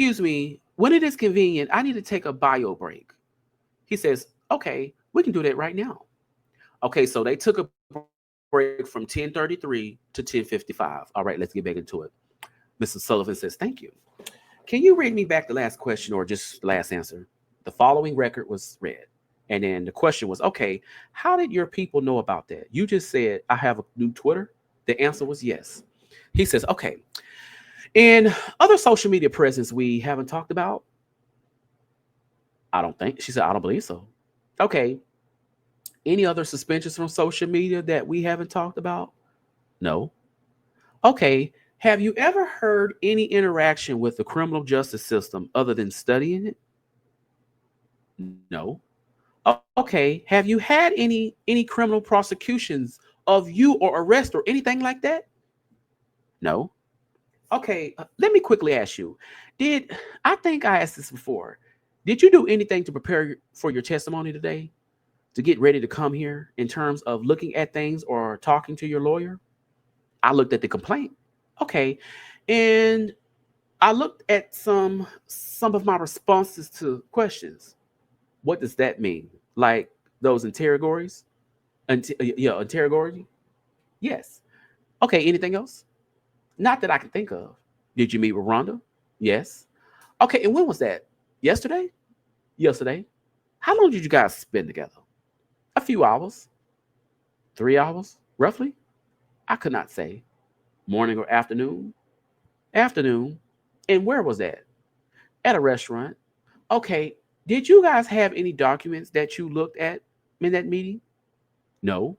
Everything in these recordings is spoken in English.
excuse me, when it is convenient, I need to take a bio break. He says, okay, we can do that right now. Okay, so they took a break from 10:33 to 10:55. All right, let's get back into it. Mr. Sullivan says, thank you. Can you read me back the last question or just the last answer? The following record was read. And then the question was, okay, how did your people know about that? You just said, I have a new Twitter. The answer was yes. He says, okay. In other social media presence we haven't talked about, I don't think. She said, I don't believe so. Okay. Any other suspensions from social media that we haven't talked about? No. Okay. Have you ever heard any interaction with the criminal justice system other than studying it? No. Okay. Have you had any criminal prosecutions of you or arrest or anything like that? No. Okay. Let me quickly ask you. Did I think I asked this before? Did you do anything to prepare for your testimony today? To get ready to come here in terms of looking at things or talking to your lawyer? I looked at the complaint. Okay. And I looked at some of my responses to questions. What does that mean? Like those interrogatories? Yeah, interrogatory? Yes. Okay, anything else? Not that I can think of. Did you meet with Rhonda? Yes. Okay, and when was that? Yesterday? Yesterday. How long did you guys spend together? A few hours. 3 hours, roughly? I could not say. Morning or afternoon? Afternoon. And where was that? At a restaurant. Okay. Did you guys have any documents that you looked at in that meeting? No.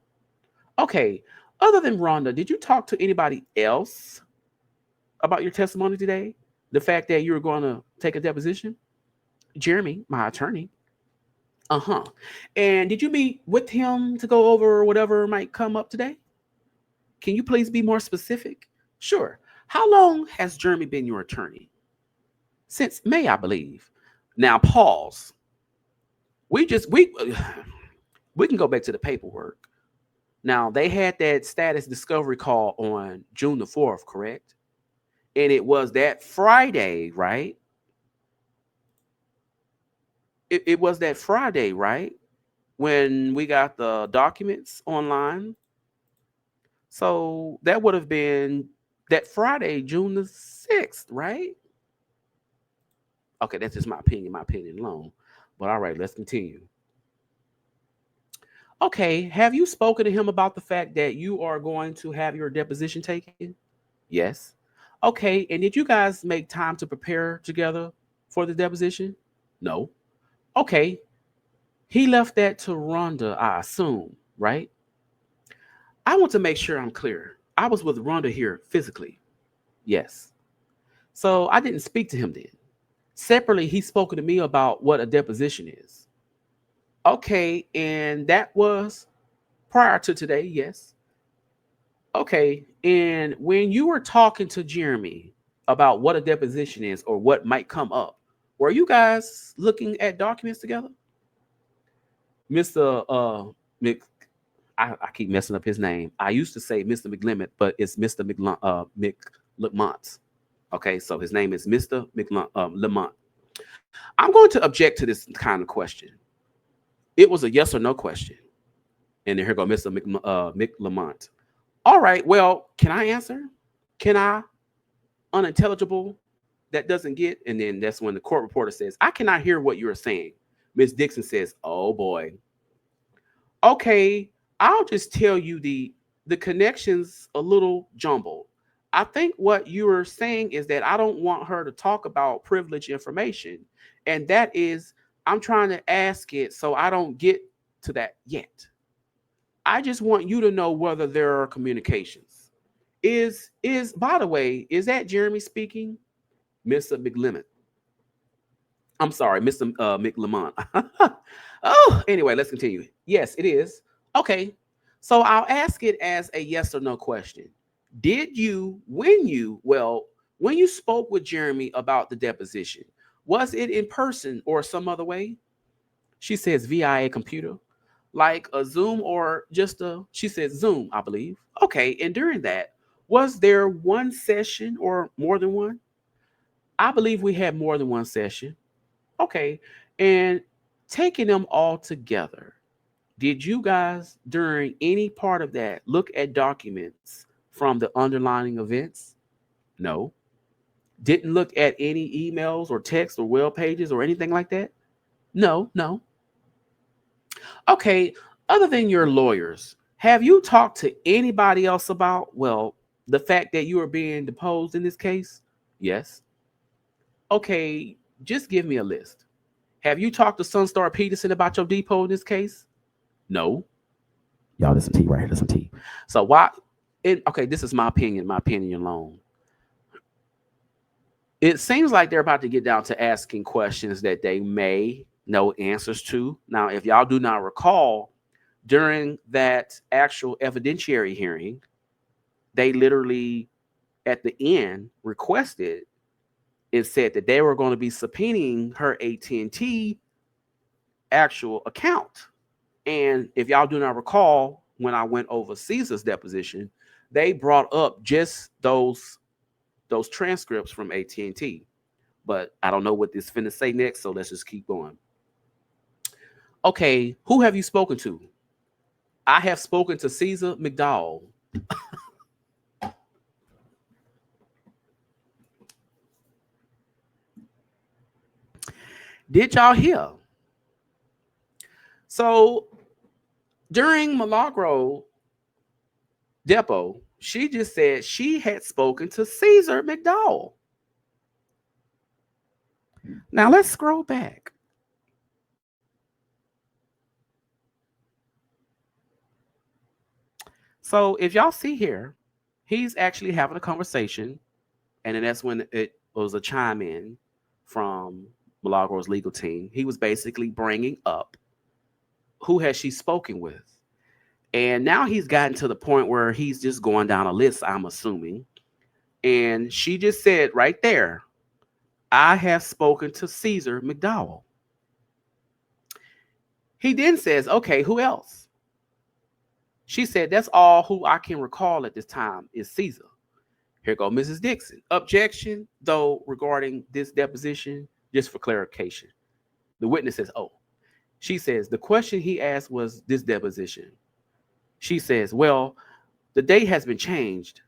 Okay. Other than Rhonda, did you talk to anybody else about your testimony today? The fact that you were going to take a deposition? Jeremy, my attorney. Uh-huh. And did you meet with him to go over whatever might come up today? Can you please be more specific? Sure. How long has Jeremy been your attorney? Since May, I believe. Now pause. We can go back to the paperwork. Now they had that status discovery call on June the 4th, correct? And it was that Friday, right? It was that Friday, right? When we got the documents online. So that would have been that Friday, June the 6th, right? Okay, that's just my opinion alone. But all right, let's continue. Okay, have you spoken to him about the fact that you are going to have your deposition taken? Yes. Okay, and did you guys make time to prepare together for the deposition? No. Okay, he left that to Rhonda, I assume, right? I want to make sure I'm clear. I was with Rhonda here physically. Yes. So I didn't speak to him then. Separately, he's spoken to me about what a deposition is. Okay, and that was prior to today, yes. Okay, and when you were talking to Jeremy about what a deposition is or what might come up, were you guys looking at documents together? Mr. I keep messing up his name. I used to say Mr. McLemont, but it's Mr. McLemont. Okay, so his name is Mr. Lamont. I'm going to object to this kind of question. It was a yes or no question. And then here go Mr. McLemont. All right, well, can I answer? Can I? Unintelligible, that doesn't get, and then that's when the court reporter says, I cannot hear what you're saying. Ms. Dixon says, oh boy. Okay, I'll just tell you the connection's a little jumbled. I think what you are saying is that I don't want her to talk about privileged information. And that is, I'm trying to ask it so I don't get to that yet. I just want you to know whether there are communications. By the way, is that Jeremy speaking? Mr. McLemont. I'm sorry, Mr. McLemont. Oh, anyway, let's continue. Yes, it is. Okay. So I'll ask it as a yes or no question. Did you, when you spoke with Jeremy about the deposition, was it in person or some other way? She says via a computer, like a Zoom or she says Zoom, I believe. Okay. And during that, was there one session or more than one? I believe we had more than one session. Okay. And taking them all together, did you guys during any part of that look at documents from the underlying events? No. Didn't look at any emails or texts or web pages or anything like that? No, no. Okay, other than your lawyers, have you talked to anybody else about, well, the fact that you are being deposed in this case? Yes. Okay, just give me a list. Have you talked to Sunstar Peterson about your depot in this case? No. Y'all, there's some tea right here. There's some tea. So why? Okay, this is my opinion alone. It seems like they're about to get down to asking questions that they may know answers to. Now, if y'all do not recall, during that actual evidentiary hearing, they literally at the end requested and said that they were going to be subpoenaing her AT&T actual account. And if y'all do not recall, when I went over Caesar's deposition, they brought up just those transcripts from AT&T. But I don't know what this finna say next, so let's just keep going. Okay, who have you spoken to? I have spoken to Caesar McDow. Did y'all hear? So during Milagro Depot, she just said she had spoken to Caesar McDow. Now let's scroll back. So if y'all see here, he's actually having a conversation, and then that's when it was a chime in from Milagro's legal team. He was basically bringing up who has she spoken with. And now he's gotten to the point where he's just going down a list, I'm assuming. And she just said right there, I have spoken to Caesar McDowell. He then says, okay, who else? She said, that's all who I can recall at this time is Caesar. Here goes Mrs. Dixon. Objection, though, regarding this deposition, just for clarification. The witness says, oh. She says, the question he asked was this deposition. She says, well, the date has been changed.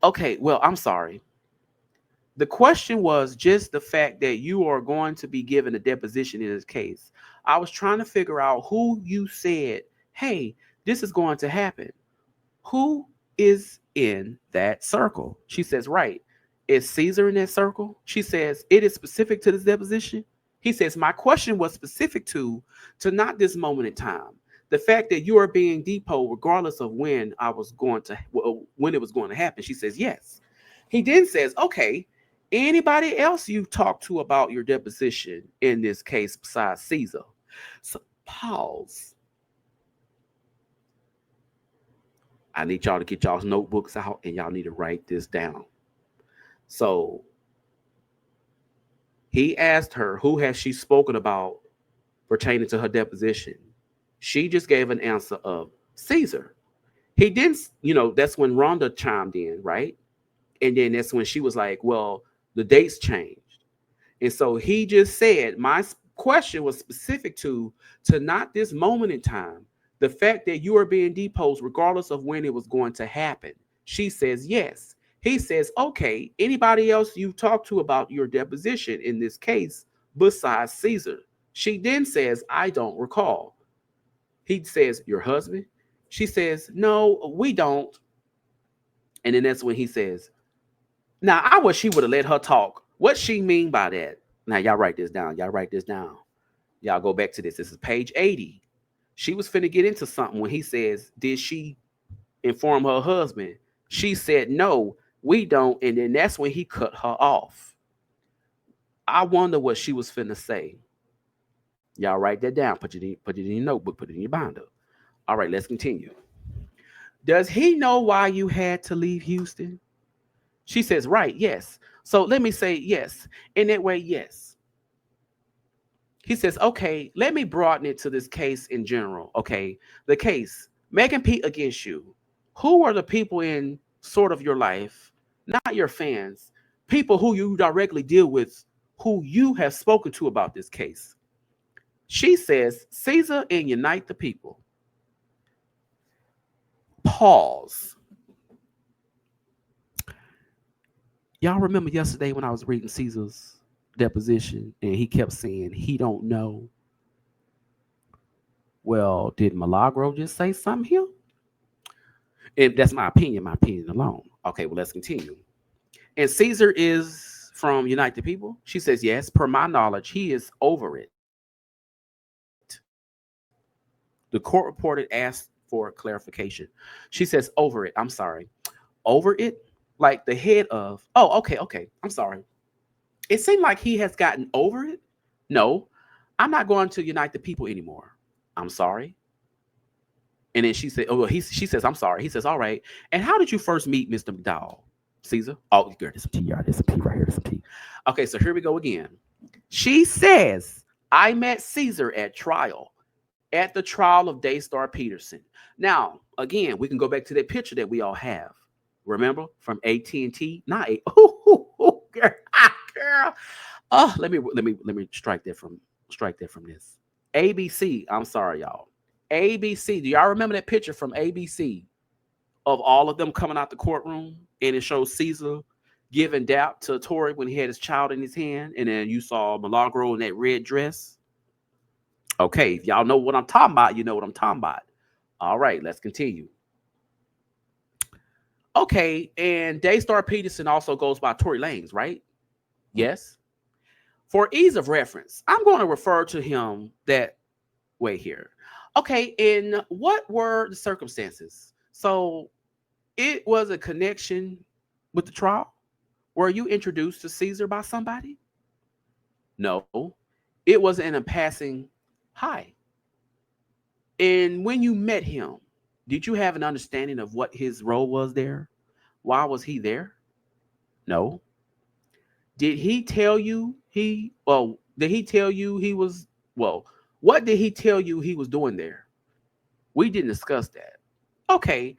Okay, well, I'm sorry. The question was just the fact that you are going to be given a deposition in this case. I was trying to figure out who you said, hey, this is going to happen. Who is in that circle? She says, right. Is Caesar in that circle? She says, it is specific to this deposition. He says, my question was specific to not this moment in time. The fact that you are being deposed regardless of when it was going to happen. She says, yes. He then says, okay, anybody else you've talked to about your deposition in this case besides Caesar? So pause. I need y'all to get y'all's notebooks out and y'all need to write this down. So he asked her, who has she spoken about pertaining to her deposition? She just gave an answer of Caesar. He didn't, that's when Rhonda chimed in, right? And then that's when she was like, well, the dates changed. And so he just said, my question was specific to not this moment in time, the fact that you are being deposed regardless of when it was going to happen. She says, yes. He says, okay, anybody else you've talked to about your deposition in this case besides Caesar? She then says, I don't recall. He says, your husband? She says, no, we don't. And then that's when he says, now I wish she would have let her talk. What she mean by that? Now y'all write this down. Y'all go back to this. This is page 80. She was finna get into something when he says, did she inform her husband? She said, no, we don't. And then that's when he cut her off. I wonder what she was finna say. Y'all write that down. Put it in your notebook. Put it in your binder. All right, let's continue. Does he know why you had to leave Houston? She says, right, yes. So let me say yes. In that way, yes. He says, okay, let me broaden it to this case in general. Okay, the case, Megan Pete against you. Who are the people in sort of your life, not your fans, people who you directly deal with, who you have spoken to about this case. She says, Caesar and unite the people. Pause. Y'all remember yesterday when I was reading Caesar's deposition and he kept saying he don't know? Well, did Milagro just say something here? And that's my opinion alone. Okay, well, let's continue. And Caesar is from Unite the People? She says, yes, per my knowledge, he is over it. The court reported asked for clarification. She says, over it. I'm sorry. Over it? Like the head of, oh, okay. I'm sorry. It seemed like he has gotten over it. No, I'm not going to Unite the People anymore. I'm sorry. And then she said, oh, well, she says, I'm sorry. He says, all right. And how did you first meet Mr. McDowell, Caesar? Oh, girl, there's some tea, y'all. There's some tea right here. There's some tea. Okay, so here we go again. She says, I met Caesar at the trial of Daystar Peterson. Now, again, we can go back to that picture that we all have. Remember from AT&T? Not a girl. Oh, let me strike that from this. ABC. I'm sorry, y'all. ABC. Do y'all remember that picture from ABC of all of them coming out the courtroom? And it shows Caesar giving dap to Tory when he had his child in his hand, and then you saw Milagro in that red dress. Okay, if y'all know what I'm talking about, you know what I'm talking about. All right, let's continue. Okay, and Daystar Peterson also goes by Tory Lanez, right? Yes. For ease of reference, I'm going to refer to him that way here. Okay, and what were the circumstances? So it was a connection with the trial? Were you introduced to Caesar by somebody? No, it was in a passing hi. And when you met him, did you have an understanding of what his role was there? Why was he there? No. Did he tell you what did he tell you he was doing there? We didn't discuss that. Okay.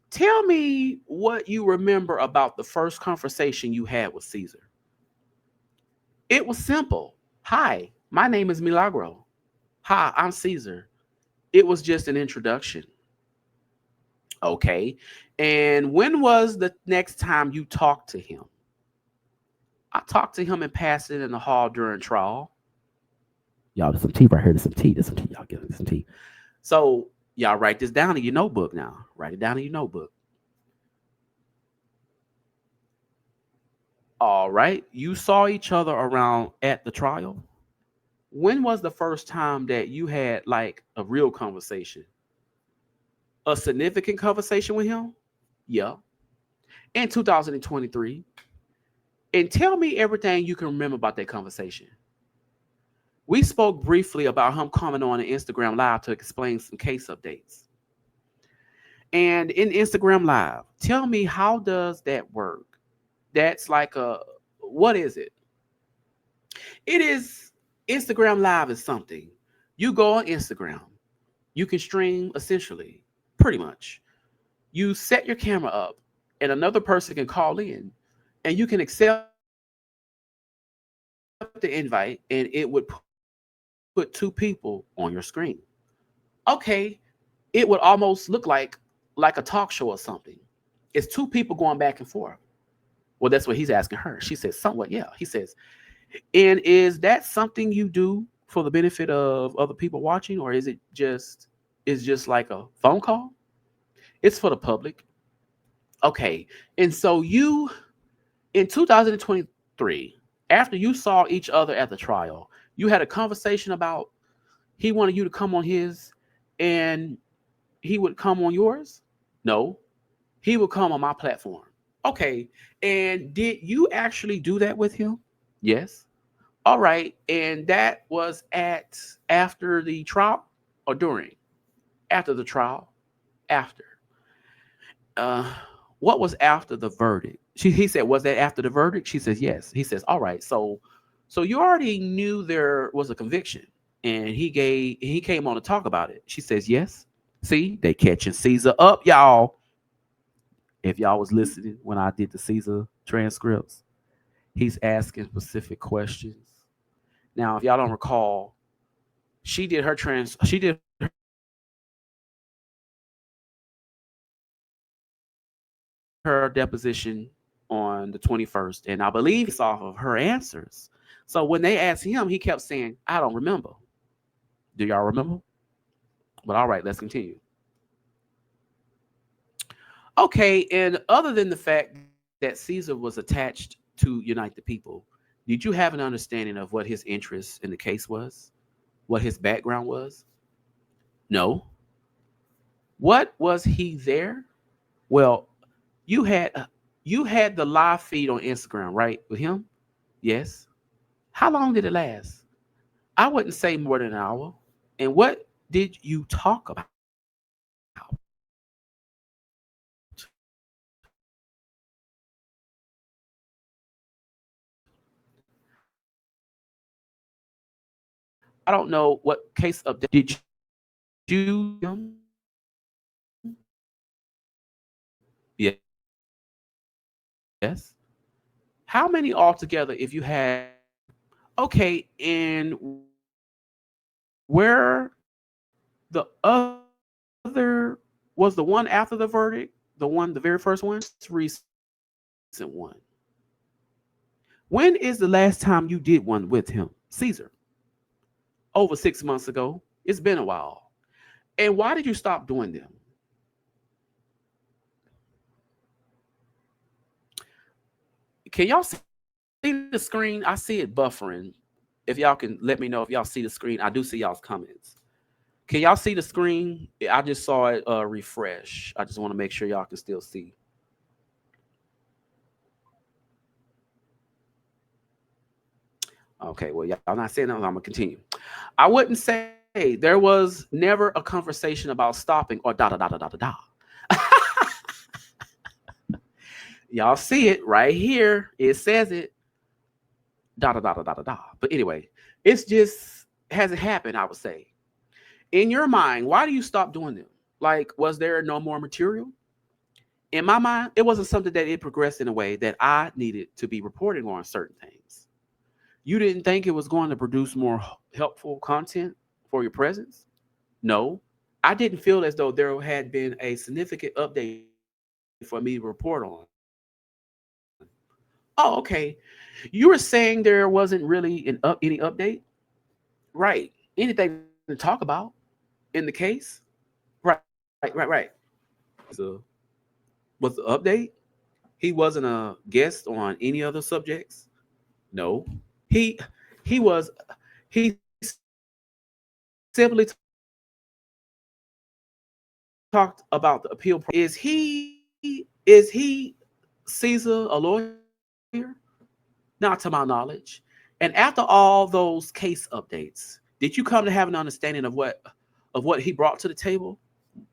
Tell me what you remember about the first conversation you had with Caesar. It was simple. Hi, my name is Milagro. Hi, I'm Caesar. It was just an introduction. Okay. And when was the next time you talked to him? I talked to him in passing in the hall during trial. Y'all, there's some tea right here. There's some tea. Y'all get some tea. So y'all write this down in your notebook now. Write it down in your notebook. All right. You saw each other around at the trial. When was the first time that you had like a real conversation? A significant conversation with him? Yeah. In 2023. And tell me everything you can remember about that conversation. We spoke briefly about him coming on an Instagram Live to explain some case updates. And in Instagram Live, tell me, how does that work? That's like what is it? It is, Instagram Live is something. You go on Instagram. You can stream essentially, pretty much. You set your camera up and another person can call in and you can accept the invite and it would put two people on your screen. Okay, it would almost look like a talk show or something. It's two people going back and forth. Well, that's what he's asking her. She says, somewhat, yeah. He says, and is that something you do for the benefit of other people watching, or is it just like a phone call? It's for the public. Okay, and so you, in 2023, after you saw each other at the trial, you had a conversation about he wanted you to come on his and he would come on yours? No, he would come on my platform. Okay, and did you actually do that with him? Yes. All right, and that was after the trial or during? After the trial? After. What was after the verdict? He said, was that after the verdict? She says, yes. He says, all right, so you already knew there was a conviction and he came on to talk about it. She says, yes. See, they catching Caesar up, y'all. If y'all was listening when I did the Caesar transcripts, He's asking specific questions. Now, if y'all don't recall, she did her deposition on the 21st, and I believe it's off of her answers. So when they asked him, he kept saying, I don't remember. Do y'all remember? But all right, let's continue. Okay, and other than the fact that Caesar was attached to Unite the People, did you have an understanding of what his interest in the case was? What his background was? No. What was he there? Well, you had the live feed on Instagram, right? With him? Yes. How long did it last? I wouldn't say more than an hour. And what did you talk about? I don't know what case update did you yes. How many altogether if you had okay, and where the other was the one after the verdict, the very first one, recent one. When is the last time you did one with him, Caesar? Over 6 months ago. It's been a while. And why did you stop doing them? Can y'all see the screen? I see it buffering. If y'all can let me know if y'all see the screen. I do see y'all's comments. Can y'all see the screen? I just saw it refresh. I just want to make sure y'all can still see. Okay, well, y'all not saying that. I'm going to continue. I wouldn't say there was never a conversation about stopping or da da da da da da. Y'all see it right here. It says it. Da da da da da da da. But anyway, it's just hasn't happened, I would say. In your mind, why do you stop doing them? Like, was there no more material? In my mind, it wasn't something that it progressed in a way that I needed to be reporting on certain things. You didn't think it was going to produce more helpful content for your presence? No. I didn't feel as though there had been a significant update for me to report on. Oh, okay. You were saying there wasn't really any update? Right. Anything to talk about in the case? Right, right. So, was the update? He wasn't a guest on any other subjects? No. He he was he simply talked about the appeal. Is he Caesar a lawyer? Not to my knowledge. And after all those case updates, did you come to have an understanding of what he brought to the table?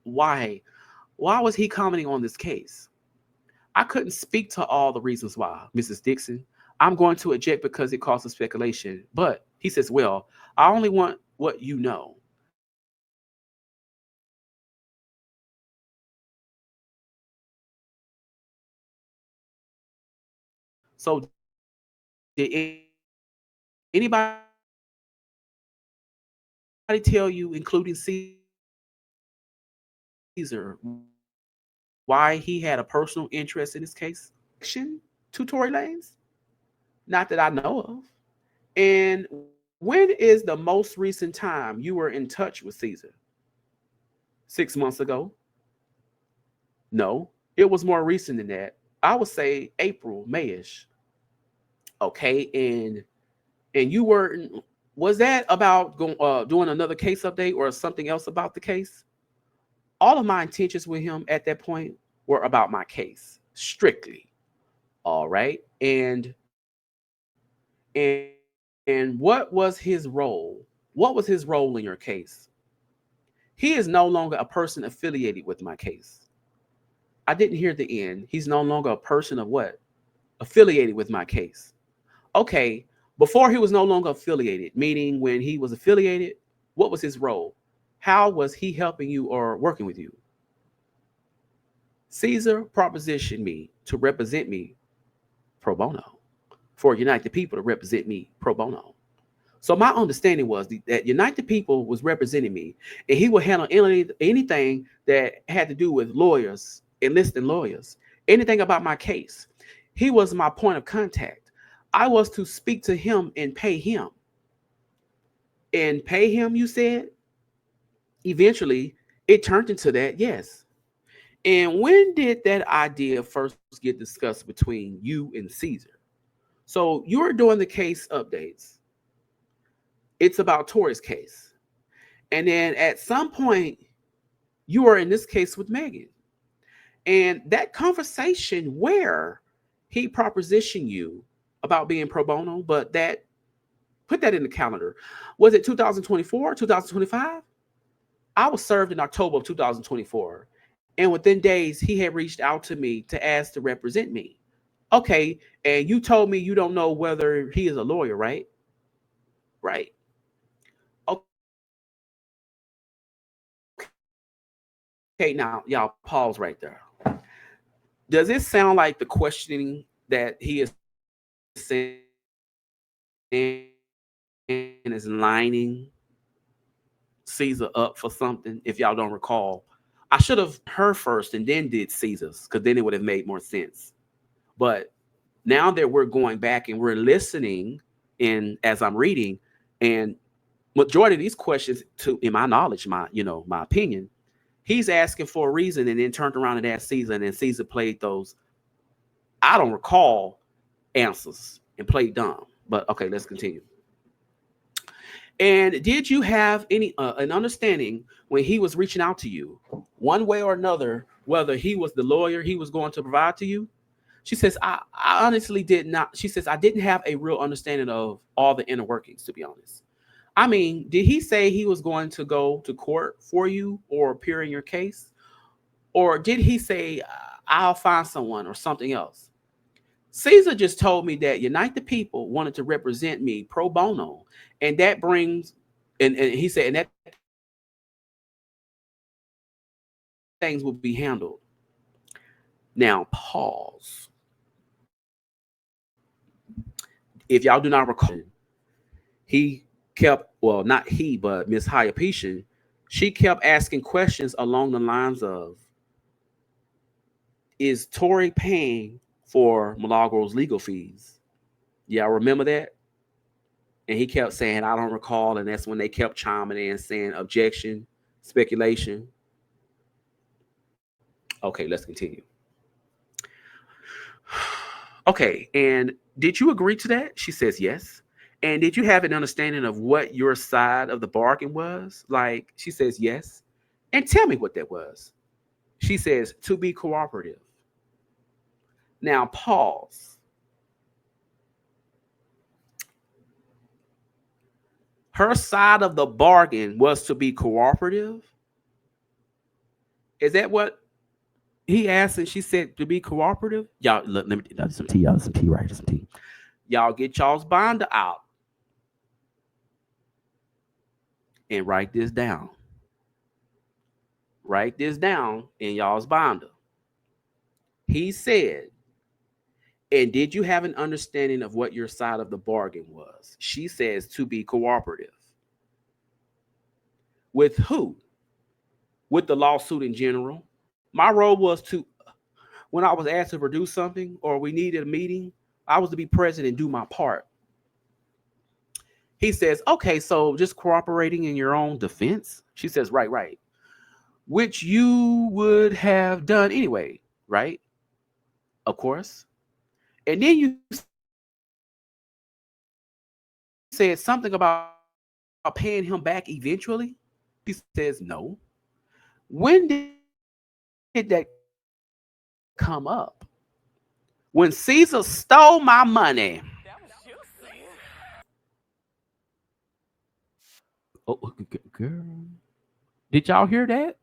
Why? Why was he commenting on this case? I couldn't speak to all the reasons why, Mrs. Dixon. I'm going to object because it causes speculation. But he says, well, I only want what you know. So did anybody tell you, including Caesar, why he had a personal interest in this case? To Tory Lanez? Not that I know of. And when is the most recent time you were in touch with Caesar? 6 months ago? No, it was more recent than that. I would say April, Mayish. Okay, and you were was that about doing another case update or something else about the case? All of my intentions with him at that point were about my case strictly. All right, and and what was his role? What was his role in your case? He is no longer a person affiliated with my case. I didn't hear the end. He's no longer a person of what? Affiliated with my case. Okay, before he was no longer affiliated, meaning when he was affiliated, what was his role? How was he helping you or working with you? Caesar propositioned me to represent me pro bono for Unite the People to represent me pro bono. So my understanding was that Unite the People was representing me, and he would handle anything that had to do with lawyers, enlisting lawyers, anything about my case. He was my point of contact. I was to speak to him and pay him. And pay him, you said? Eventually, it turned into that, yes. And when did that idea first get discussed between you and Caesar? So you were doing the case updates. It's about Tory's case. And then at some point, you were in this case with Megan. And that conversation where he propositioned you about being pro bono, but that put that in the calendar. Was it 2024, 2025? I was served in October of 2024. And within days, he had reached out to me to ask to represent me. Okay. And you told me you don't know whether he is a lawyer, right? Right. Okay, now y'all pause right there. Does it sound like the questioning that he is saying is lining Caesar up for something? If y'all don't recall, I should have heard first and then did Caesar's, because then it would have made more sense. But now that we're going back and we're listening in as I'm reading, and majority of these questions, to in my knowledge, my opinion, he's asking for a reason and then turned around and asked Caesar, and then Caesar played those, I don't recall, answers and played dumb. But okay, let's continue. And did you have any an understanding when he was reaching out to you, one way or another, whether he was the lawyer he was going to provide to you? She says, I honestly did not. She says, I didn't have a real understanding of all the inner workings, to be honest. I mean, did he say he was going to go to court for you or appear in your case? Or did he say, I'll find someone or something else? Caesar just told me that Unite the People wanted to represent me pro bono. And that brings, and he said, and that things will be handled. Now, pause. If y'all do not recall, he kept, well, not he, but Miss Hayapetian, she kept asking questions along the lines of, is Tory paying for Milagro's legal fees? Y'all remember that? And he kept saying, I don't recall. And that's when they kept chiming in saying objection, speculation. Okay, let's continue. Okay, and did you agree to that? She says yes. And did you have an understanding of what your side of the bargain was? Like, she says yes. And tell me what that was. She says, to be cooperative. Now, pause. Her side of the bargain was to be cooperative. Is that what he asked? And she said to be cooperative? Y'all, look, let me do some tea. Y'all, some tea, right? Some tea. Y'all get y'all's binder out and write this down. Write this down in y'all's binder. He said, and did you have an understanding of what your side of the bargain was? She says to be cooperative. With who? With the lawsuit in general. My role was to, when I was asked to produce something or we needed a meeting, I was to be present and do my part. He says, okay, so just cooperating in your own defense? She says, right. Which you would have done anyway, right? Of course. And then you said something about paying him back eventually. He says no. When did that come up? When Caesar stole my money. Oh, girl. Did y'all hear that?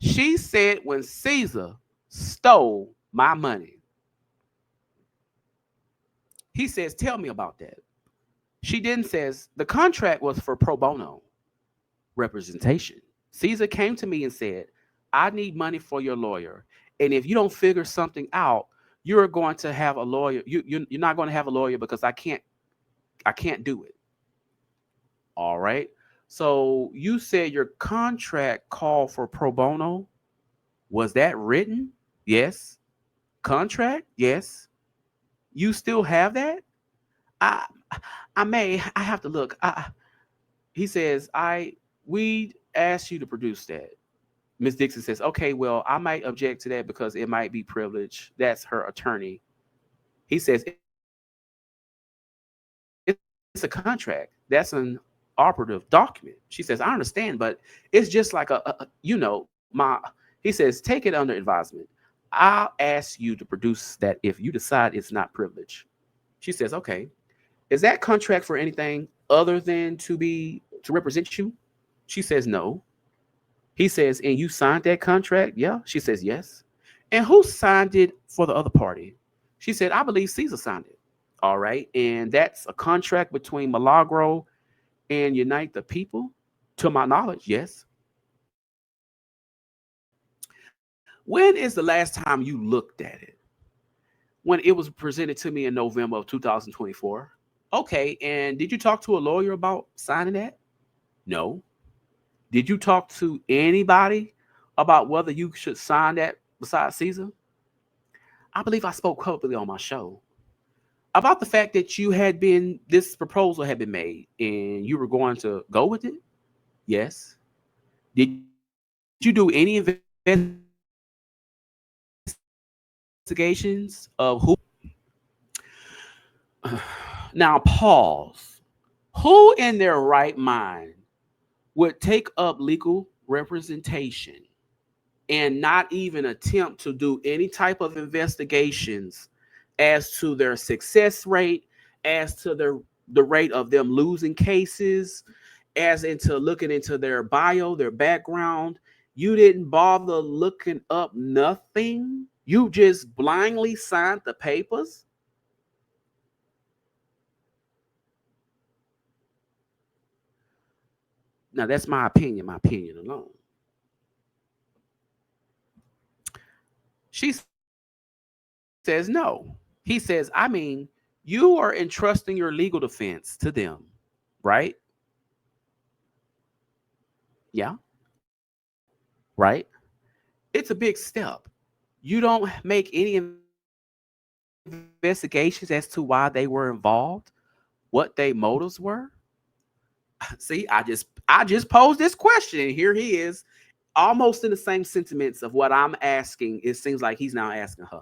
She said when Caesar stole my money. He says, tell me about that. She then says, the contract was for pro bono representation. Caesar came to me and said, I need money for your lawyer. And if you don't figure something out, you're going to have a lawyer. You're not going to have a lawyer because I can't do it. All right. So you said your contract called for pro bono. Was that written? Yes. Contract? Yes. You still have that? I I have to look. He says, we asked you to produce that. Ms. Dixon says, okay, well, I might object to that because it might be privilege. That's her attorney. He says, it's a contract. That's an operative document. She says, I understand, but it's just like he says, take it under advisement. I'll ask you to produce that if you decide it's not privilege. She says, okay. Is that contract for anything other than to represent you? She says, no. He says, and you signed that contract? Yeah. She says, yes. And who signed it for the other party? She said, I believe Caesar signed it. All right. And that's a contract between Milagro and Unite the People? To my knowledge, yes. When is the last time you looked at it? When it was presented to me in November of 2024. Okay. And did you talk to a lawyer about signing that? No. Did you talk to anybody about whether you should sign that besides Caesar? I believe I spoke publicly on my show about the fact that this proposal had been made and you were going to go with it. Yes. Did you do any investigations of who? Now pause. Who in their right mind would take up legal representation and not even attempt to do any type of investigations as to their success rate, as to the rate of them losing cases, as into looking into their bio, their background? You didn't bother looking up nothing. You just blindly signed the papers. Now, that's my opinion alone. She says no. He says, I mean, you are entrusting your legal defense to them, right? Yeah. Right? It's a big step. You don't make any investigations as to why they were involved, what their motives were. See, I just posed this question, and here he is, almost in the same sentiments of what I'm asking. It seems like he's now asking her.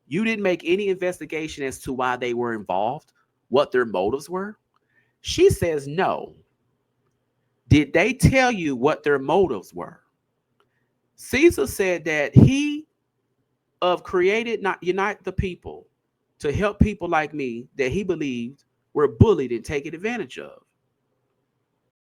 You didn't make any investigation as to why they were involved, what their motives were. She says no. Did they tell you what their motives were? Caesar said that he created not Unite the People to help people like me that he believed were bullied and taken advantage of.